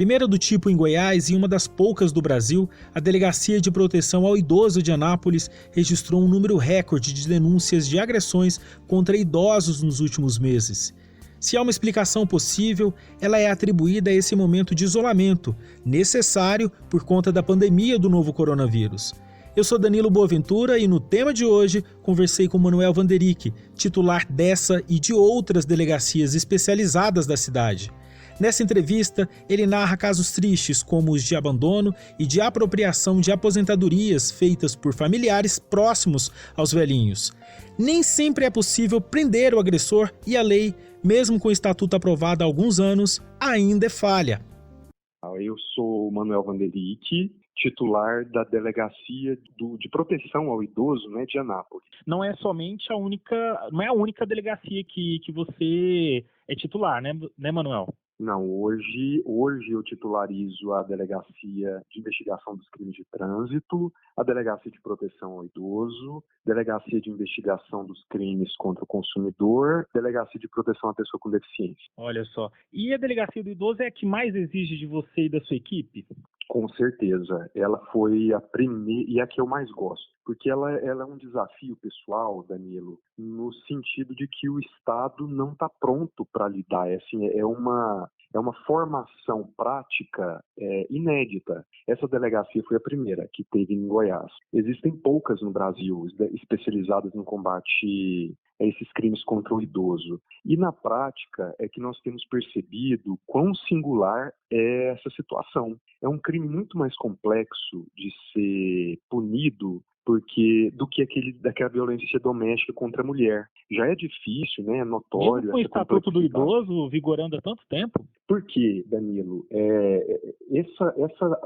Primeira do tipo em Goiás e uma das poucas do Brasil, a Delegacia de Proteção ao Idoso de Anápolis registrou um número recorde de denúncias de agressões contra idosos nos últimos meses. Se há uma explicação possível, ela é atribuída a esse momento de isolamento, necessário por conta da pandemia do novo coronavírus. Eu sou Danilo Boaventura e no tema de hoje conversei com Manuel Vanderick, titular dessa e de outras delegacias especializadas da cidade. Nessa entrevista, ele narra casos tristes como os de abandono e de apropriação de aposentadorias feitas por familiares próximos aos velhinhos. Nem sempre é possível prender o agressor e a lei, mesmo com o estatuto aprovado há alguns anos, ainda é falha. Eu sou o Manuel Vanderick, titular da Delegacia de Proteção ao Idoso, de Anápolis. Não é somente a única delegacia que você é titular, né, Manuel? Não, hoje eu titularizo a Delegacia de Investigação dos Crimes de Trânsito, a Delegacia de Proteção ao Idoso, Delegacia de Investigação dos Crimes contra o Consumidor, Delegacia de Proteção à Pessoa com Deficiência. Olha só, e a Delegacia do Idoso é a que mais exige de você e da sua equipe? Com certeza, ela foi a primeira e a que eu mais gosto, porque ela é um desafio pessoal, Danilo, no sentido de que o Estado não está pronto para lidar. É uma formação prática inédita. Essa delegacia foi a primeira que teve em Goiás. Existem poucas no Brasil especializadas no combate a esses crimes contra o idoso. E na prática é que nós temos percebido quão singular é essa situação. É um crime muito mais complexo de ser punido do que daquela violência doméstica contra a mulher. Já é difícil, é notório. Mesmo com o Estatuto do Idoso vigorando há tanto tempo? Por quê, Danilo?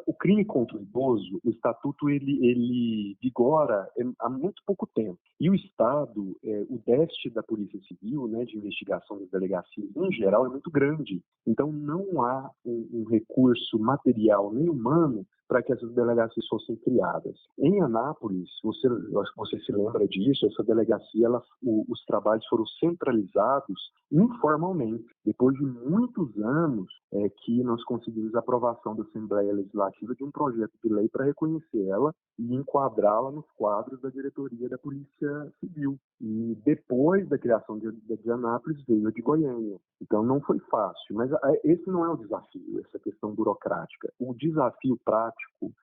O crime contra o idoso, o Estatuto, ele vigora há muito pouco tempo. E o Estado, o déficit da Polícia Civil, de investigação das delegacias, em geral, é muito grande. Então, não há um recurso material nem humano para que essas delegacias fossem criadas. Em Anápolis, eu acho que você se lembra disso, essa delegacia, os trabalhos foram centralizados informalmente. Depois de muitos anos que nós conseguimos a aprovação da Assembleia Legislativa de um projeto de lei para reconhecer ela e enquadrá-la nos quadros da diretoria da Polícia Civil. E depois da criação de Anápolis veio a de Goiânia. Então não foi fácil, mas esse não é o desafio, essa questão burocrática. O desafio prático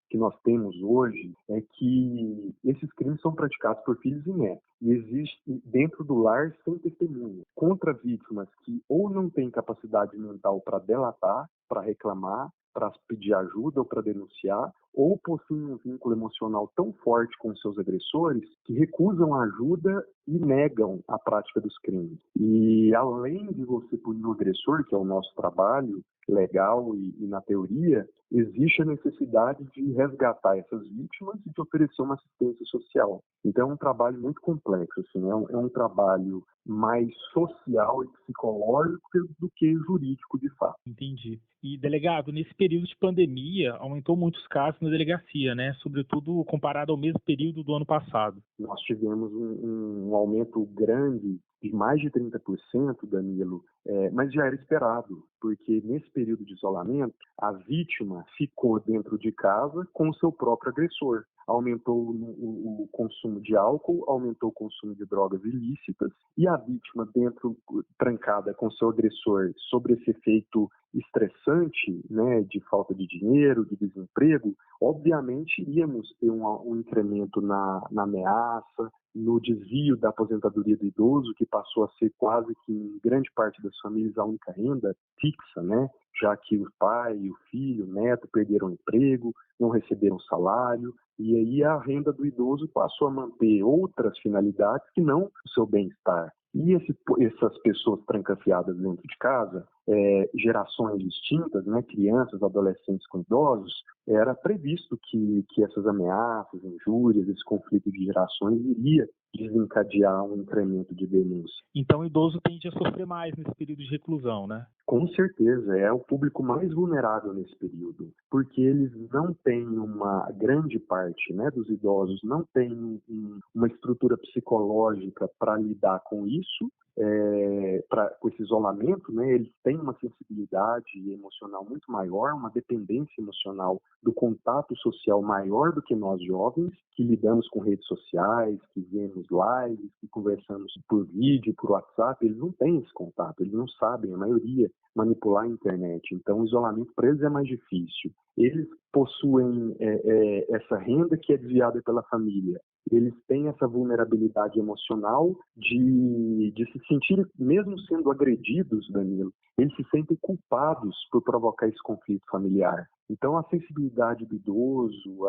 que nós temos hoje é que esses crimes são praticados por filhos e netos. E existe dentro do lar sem testemunha, contra vítimas que ou não têm capacidade mental para delatar, para reclamar, para pedir ajuda ou para denunciar, ou possuem um vínculo emocional tão forte com seus agressores que recusam a ajuda e negam a prática dos crimes. E além de você punir o agressor, que é o nosso trabalho legal e na teoria, existe a necessidade de resgatar essas vítimas e de oferecer uma assistência social. Então é um trabalho muito complexo, é um trabalho mais social e psicológico do que jurídico de fato. Entendi. E, delegado, nesse período de pandemia, aumentou muitos casos na delegacia, sobretudo comparado ao mesmo período do ano passado. Nós tivemos um aumento grande de mais de 30%, Danilo, mas já era esperado, porque nesse período de isolamento, a vítima ficou dentro de casa com o seu próprio agressor. Aumentou o consumo de álcool, aumentou o consumo de drogas ilícitas, e a vítima trancada com seu agressor sob esse efeito estressante, de falta de dinheiro, de desemprego, obviamente íamos ter um incremento na ameaça, no desvio da aposentadoria do idoso, que passou a ser quase que em grande parte das famílias a única renda fixa, já que o pai, o filho, o neto perderam o emprego, não receberam salário, e aí a renda do idoso passou a manter outras finalidades que não o seu bem-estar. E essas pessoas trancafiadas dentro de casa, gerações distintas, crianças, adolescentes com idosos, era previsto que essas ameaças, injúrias, esse conflito de gerações iria desencadear um incremento de denúncia. Então o idoso tende a sofrer mais nesse período de reclusão, Com certeza, é o público mais vulnerável nesse período, porque eles não têm uma grande parte dos idosos, não tem uma estrutura psicológica para lidar com isso, com esse isolamento, né, eles têm uma sensibilidade emocional muito maior, uma dependência emocional do contato social maior do que nós jovens, que lidamos com redes sociais, que vemos lives, que conversamos por vídeo, por WhatsApp. Eles não têm esse contato, eles não sabem, a maioria, manipular a internet. Então, o isolamento para eles é mais difícil. Eles possuem essa renda que é desviada pela família. Eles têm essa vulnerabilidade emocional de se sentir, mesmo sendo agredidos, Danilo, eles se sentem culpados por provocar esse conflito familiar. Então, a sensibilidade do idoso,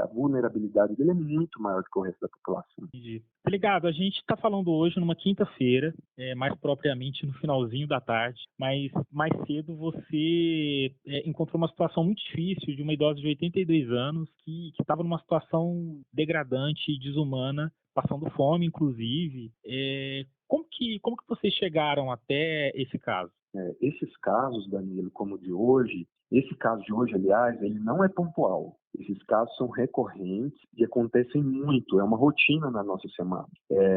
a vulnerabilidade dele é muito maior do que o resto da população. Entendi. Delegado, a gente está falando hoje numa quinta-feira, mais propriamente no finalzinho da tarde, mas mais cedo você encontrou uma situação muito difícil de uma idosa de 82 anos que estava numa situação degradante e desumana, passando fome, inclusive. Como que vocês chegaram até esse caso? Esses casos, Danilo, como o de hoje, esse caso de hoje, aliás, ele não é pontual. Esses casos são recorrentes e acontecem muito, é uma rotina na nossa semana.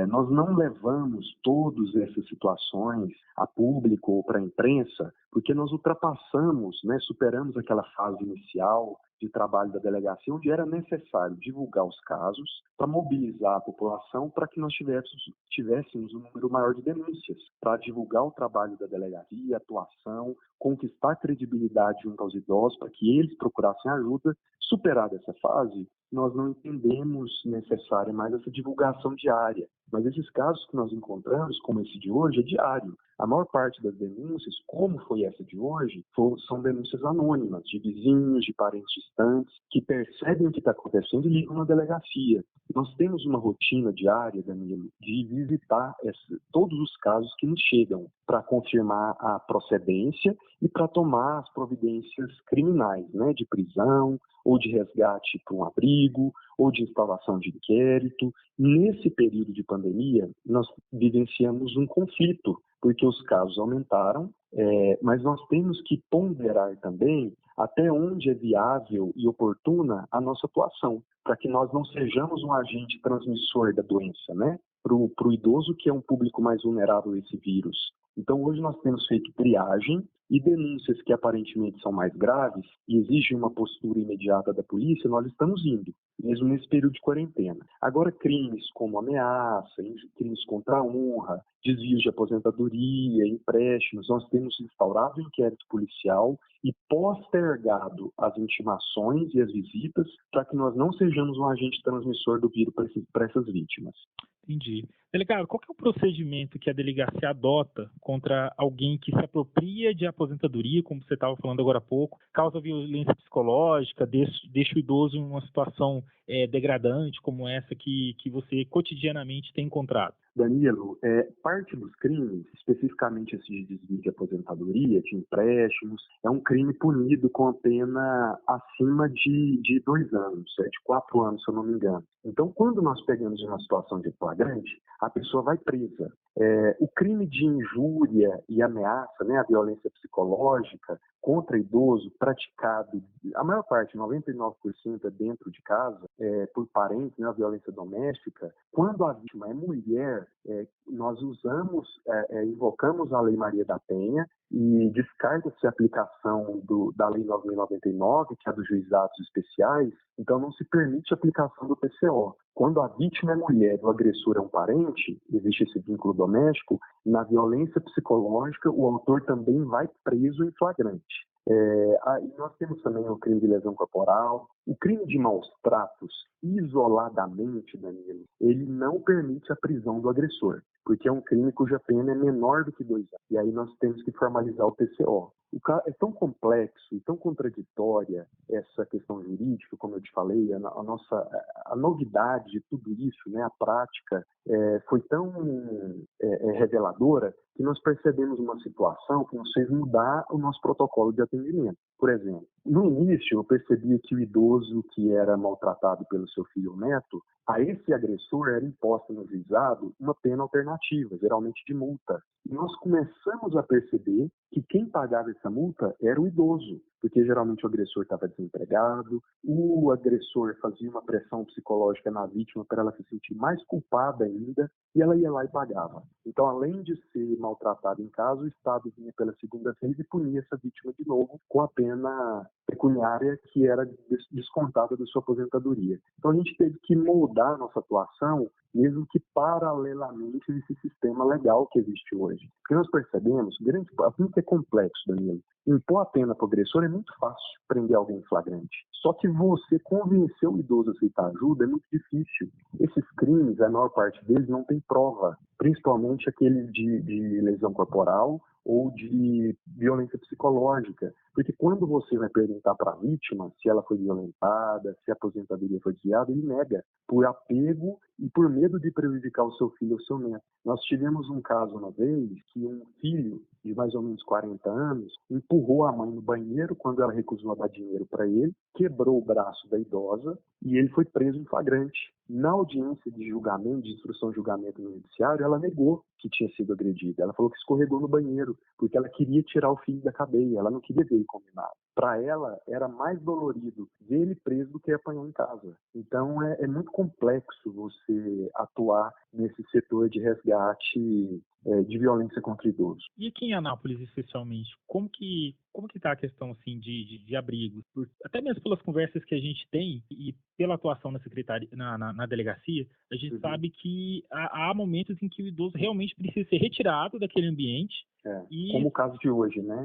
Nós não levamos todas essas situações a público ou para a imprensa, porque nós ultrapassamos, né, superamos aquela fase inicial de trabalho da delegacia, onde era necessário divulgar os casos para mobilizar a população para que nós tivéssemos um número maior de denúncias, para divulgar o trabalho da delegacia, a atuação, conquistar credibilidade junto aos idosos, para que eles procurassem ajuda. Superada essa fase, nós não entendemos necessária mais essa divulgação diária. Mas esses casos que nós encontramos, como esse de hoje, é diário. A maior parte das denúncias, como foi essa de hoje, são denúncias anônimas, de vizinhos, de parentes distantes, que percebem o que está acontecendo e ligam na delegacia. Nós temos uma rotina diária, Danilo, de visitar todos os casos que nos chegam para confirmar a procedência e para tomar as providências criminais, né, de prisão, ou de resgate para um abrigo, ou de instalação de inquérito. Nesse período de pandemia, nós vivenciamos um conflito, porque os casos aumentaram, mas nós temos que ponderar também até onde é viável e oportuna a nossa atuação, para que nós não sejamos um agente transmissor da doença, né? Para o idoso, que é um público mais vulnerável a esse vírus. Então, hoje nós temos feito triagem e denúncias que aparentemente são mais graves e exigem uma postura imediata da polícia, nós estamos indo, mesmo nesse período de quarentena. Agora, crimes como ameaça, crimes contra a honra, desvios de aposentadoria, empréstimos, nós temos instaurado o inquérito policial e postergado as intimações e as visitas para que nós não sejamos um agente transmissor do vírus para essas vítimas. Entendi. Delegado, qual que é o procedimento que a delegacia adota contra alguém que se apropria de aposentadoria, como você estava falando agora há pouco, causa violência psicológica, deixa o idoso em uma situação degradante como essa que você cotidianamente tem encontrado? Danilo, parte dos crimes, especificamente esse de desvio de aposentadoria, de empréstimos, é um crime punido com a pena acima de 2 anos, de 4 anos, se eu não me engano. Então, quando nós pegamos uma situação de flagrante, a pessoa vai presa. O crime de injúria e ameaça, né, a violência psicológica contra idoso praticado, a maior parte, 99%, é dentro de casa, por parentes, né, a violência doméstica. Quando a vítima é mulher, nós invocamos a Lei Maria da Penha e descarta-se a aplicação da Lei 9.099, que é a dos juizados especiais, então não se permite a aplicação do PCO. Quando a vítima é mulher e o agressor é um parente, existe esse vínculo doméstico, na violência psicológica o autor também vai preso em flagrante. E nós temos também o crime de lesão corporal. O crime de maus tratos, isoladamente, Danilo, ele não permite a prisão do agressor, porque é um crime cuja pena é menor do que 2 anos. E aí nós temos que formalizar o PCO. É tão complexo e tão contraditória essa questão jurídica, como eu te falei, a novidade de tudo isso, né, a prática, foi tão reveladora que nós percebemos uma situação que nos fez mudar o nosso protocolo de atendimento. Por exemplo, no início eu percebia que o idoso que era maltratado pelo seu filho ou neto, a esse agressor era imposta no juizado uma pena alternativa, geralmente de multa. E nós começamos a perceber que quem pagava essa multa era o idoso, porque geralmente o agressor estava desempregado, o agressor fazia uma pressão psicológica na vítima para ela se sentir mais culpada ainda, e ela ia lá e pagava. Então, além de ser maltratada em casa, o Estado vinha pela segunda vez e punia essa vítima de novo com a pena pecuniária que era descontada da sua aposentadoria. Então, a gente teve que moldar a nossa atuação, mesmo que paralelamente a esse sistema legal que existe hoje. Porque nós percebemos, muito é complexo, Danilo. Impor a pena para o agressor é muito fácil, prender alguém em flagrante. Só que você convencer o idoso a aceitar ajuda é muito difícil. Esses crimes, a maior parte deles não tem prova, principalmente aqueles de lesão corporal ou de violência psicológica. Porque quando você vai perguntar para a vítima se ela foi violentada, se a aposentadoria foi desviada, ele nega, por apego e por medo de prejudicar o seu filho ou seu neto. Nós tivemos um caso uma vez que um filho de mais ou menos 40 anos empurrou a mãe no banheiro quando ela recusou a dar dinheiro para ele, quebrou o braço da idosa e ele foi preso em flagrante. Na audiência de julgamento, de instrução de julgamento no judiciário, ela negou que tinha sido agredida. Ela falou que escorregou no banheiro, porque ela queria tirar o filho da cadeia, ela não queria ver ele condenado. Para ela, era mais dolorido ver ele preso do que apanhar em casa. Então, é muito complexo você atuar nesse setor de resgate de violência contra idosos. E aqui em Anápolis, especialmente, como que está a questão assim, de abrigos? Até mesmo pelas conversas que a gente tem e pela atuação na secretaria, na delegacia, a gente sabe que há momentos em que o idoso realmente precisa ser retirado daquele ambiente. Como o caso de hoje, né?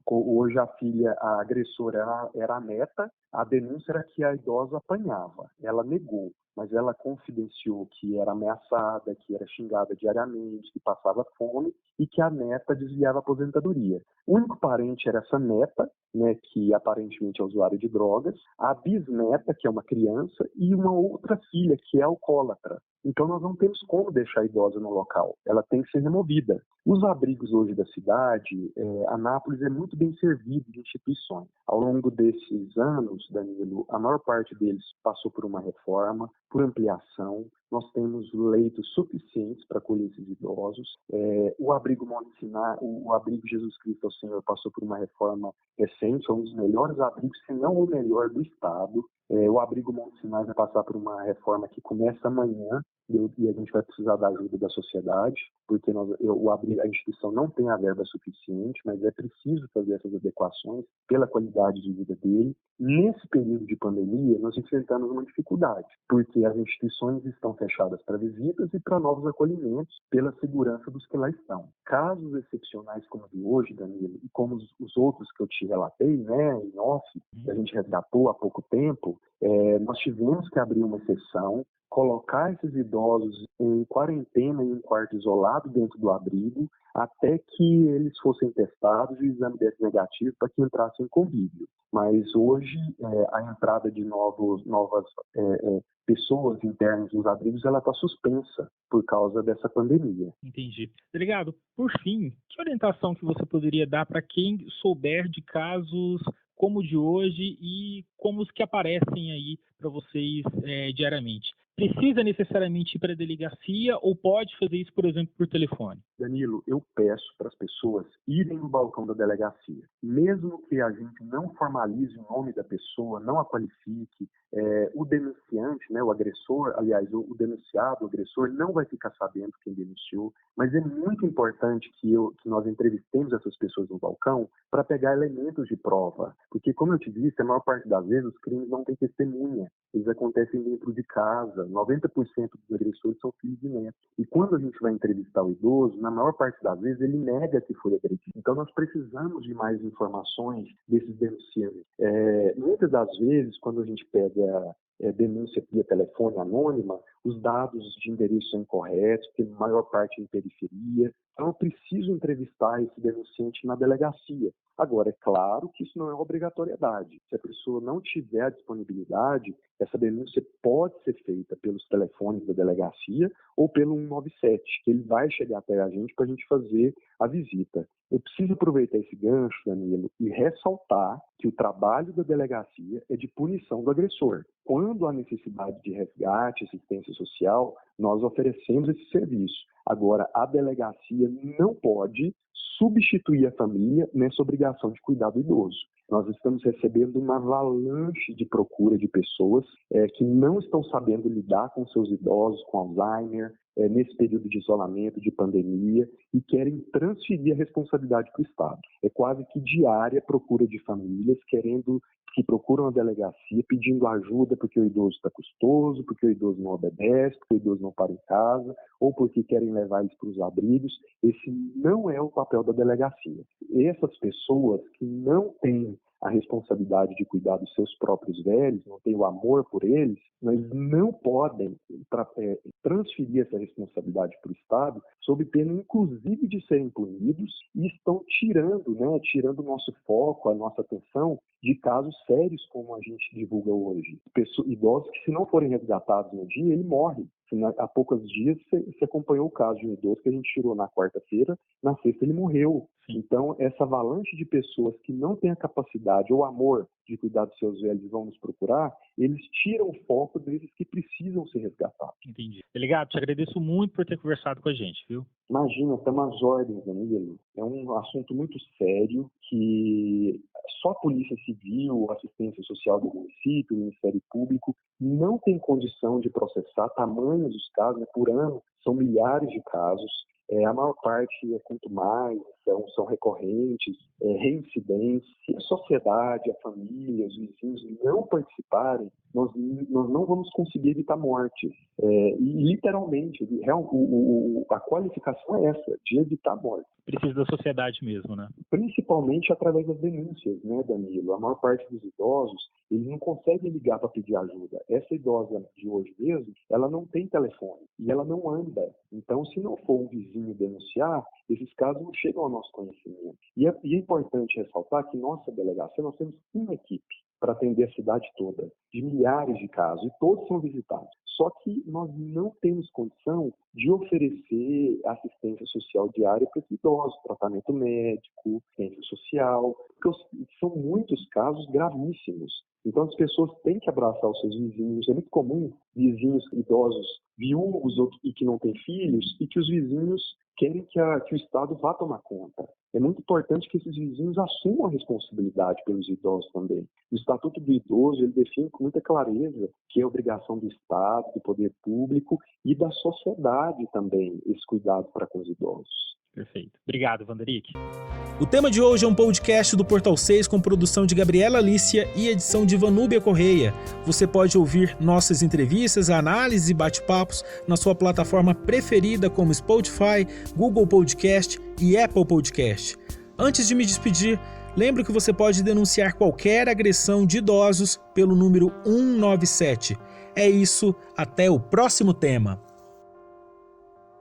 Hoje a agressora era a neta, a denúncia era que a idosa apanhava, ela negou, mas ela confidenciou que era ameaçada, que era xingada diariamente, que passava fome e que a neta desviava a aposentadoria. O único parente era essa neta, né, que aparentemente é usuária de drogas, a bisneta, que é uma criança, e uma outra filha, que é alcoólatra. Então nós não temos como deixar a idosa no local, ela tem que ser removida. Os abrigos hoje da cidade, Anápolis é muito bem servido de instituições. Ao longo desses anos, Danilo, a maior parte deles passou por uma reforma, por ampliação. Nós temos leitos suficientes para acolher esses idosos. O abrigo Monte Sinai, o abrigo Jesus Cristo ao Senhor passou por uma reforma recente, é um dos melhores abrigos, se não o melhor do estado. O abrigo Monte Sinai vai passar por uma reforma que começa amanhã e a gente vai precisar da ajuda da sociedade, porque a instituição não tem a verba suficiente, mas é preciso fazer essas adequações pela qualidade de vida dele. Nesse período de pandemia, nós enfrentamos uma dificuldade, porque as instituições estão fechadas para visitas e para novos acolhimentos, pela segurança dos que lá estão. Casos excepcionais como o de hoje, Danilo, e como os outros que eu te relatei, né, em off, que a gente resgatou há pouco tempo, nós tivemos que abrir uma exceção, colocar esses idosos em quarentena em um quarto isolado dentro do abrigo, até que eles fossem testados e o exame desse negativo para que entrassem em convívio. Mas hoje, a entrada de novas pessoas internas nos abrigos, ela está suspensa por causa dessa pandemia. Entendi. Delegado, por fim, que orientação que você poderia dar para quem souber de casos como o de hoje e como os que aparecem aí para vocês diariamente? Precisa necessariamente ir para a delegacia ou pode fazer isso, por exemplo, por telefone? Danilo, eu peço para as pessoas irem no balcão da delegacia. Mesmo que a gente não formalize o nome da pessoa, não a qualifique, o denunciante, né, o agressor, aliás, o denunciado, o agressor, não vai ficar sabendo quem denunciou, mas é muito importante que nós entrevistemos essas pessoas no balcão para pegar elementos de prova, porque, como eu te disse, a maior parte das vezes os crimes não têm testemunha, eles acontecem dentro de casa, 90% dos agressores são filhos de netos. E quando a gente vai entrevistar o idoso, na maior parte das vezes ele nega que foi agredido. Então nós precisamos de mais informações desses denunciantes. Muitas das vezes, quando a gente pega denúncia via telefone anônima, os dados de endereço são incorretos, tem maior parte em periferia. Então eu preciso entrevistar esse denunciante na delegacia. Agora, é claro que isso não é obrigatoriedade. Se a pessoa não tiver a disponibilidade, essa denúncia pode ser feita pelos telefones da delegacia ou pelo 197, que ele vai chegar até a gente para a gente fazer a visita. Eu preciso aproveitar esse gancho, Danilo, e ressaltar que o trabalho da delegacia é de punição do agressor. Quando há necessidade de resgate, assistência social, nós oferecemos esse serviço. Agora, a delegacia não pode substituir a família nessa obrigação de cuidar do idoso. Nós estamos recebendo uma avalanche de procura de pessoas que não estão sabendo lidar com seus idosos, com Alzheimer, nesse período de isolamento, de pandemia, e querem transferir a responsabilidade para o Estado. É quase que diária procura de famílias que procuram a delegacia pedindo ajuda porque o idoso está custoso, porque o idoso não obedece, porque o idoso não para em casa, ou porque querem levar eles para os abrigos. Esse não é o papel da delegacia. Essas pessoas que não têm a responsabilidade de cuidar dos seus próprios velhos, não têm o amor por eles, mas não podem transferir essa responsabilidade para o Estado, sob pena, inclusive, de serem punidos, e estão tirando o nosso foco, a nossa atenção, de casos sérios como a gente divulga hoje. Idosos que, se não forem resgatados no dia, ele morre. Há poucos dias você acompanhou o caso de um idoso que a gente tirou na quarta-feira, na sexta ele morreu. Então, essa avalanche de pessoas que não têm a capacidade ou amor de cuidar dos seus velhos e vão nos procurar, eles tiram o foco desses que precisam ser resgatados. Entendi. Delegado, te agradeço muito por ter conversado com a gente, viu? Imagina, estamos às ordens, Danilo. É um assunto muito sério que só a Polícia Civil, a Assistência Social do município, o Ministério Público, não tem condição de processar tamanhos os casos, por ano, são milhares de casos. A maior parte quanto mais, são recorrentes, reincidentes. Se a sociedade, a família, os vizinhos não participarem, nós não vamos conseguir evitar mortes. E literalmente, a qualificação é essa, de evitar mortes. Precisa da sociedade mesmo, né? Principalmente através das denúncias, né, Danilo? A maior parte dos idosos, eles não conseguem ligar para pedir ajuda. Essa idosa de hoje mesmo, ela não tem telefone e ela não anda. Então, se não for um vizinho denunciar, esses casos não chegam ao nosso conhecimento. E é importante ressaltar que nossa delegacia, nós temos uma equipe para atender a cidade toda, de milhares de casos, e todos são visitados. Só que nós não temos condição de oferecer assistência social diária para os idosos, tratamento médico, assistência social, porque são muitos casos gravíssimos. Então as pessoas têm que abraçar os seus vizinhos. É muito comum vizinhos idosos viúvos e que não têm filhos, e que os vizinhos querem que o Estado vá tomar conta. É muito importante que esses vizinhos assumam a responsabilidade pelos idosos também. O Estatuto do Idoso, ele define com muita clareza que é obrigação do Estado, do poder público e da sociedade também esse cuidado para com os idosos. Perfeito. Obrigado, Vanderick. O tema de hoje é um podcast do Portal 6 com produção de Gabriela Alícia e edição de Vanúbia Correia. Você pode ouvir nossas entrevistas, análises e bate-papos na sua plataforma preferida como Spotify, Google Podcast e Apple Podcast. Antes de me despedir, lembre que você pode denunciar qualquer agressão de idosos pelo número 197. É isso, até o próximo tema.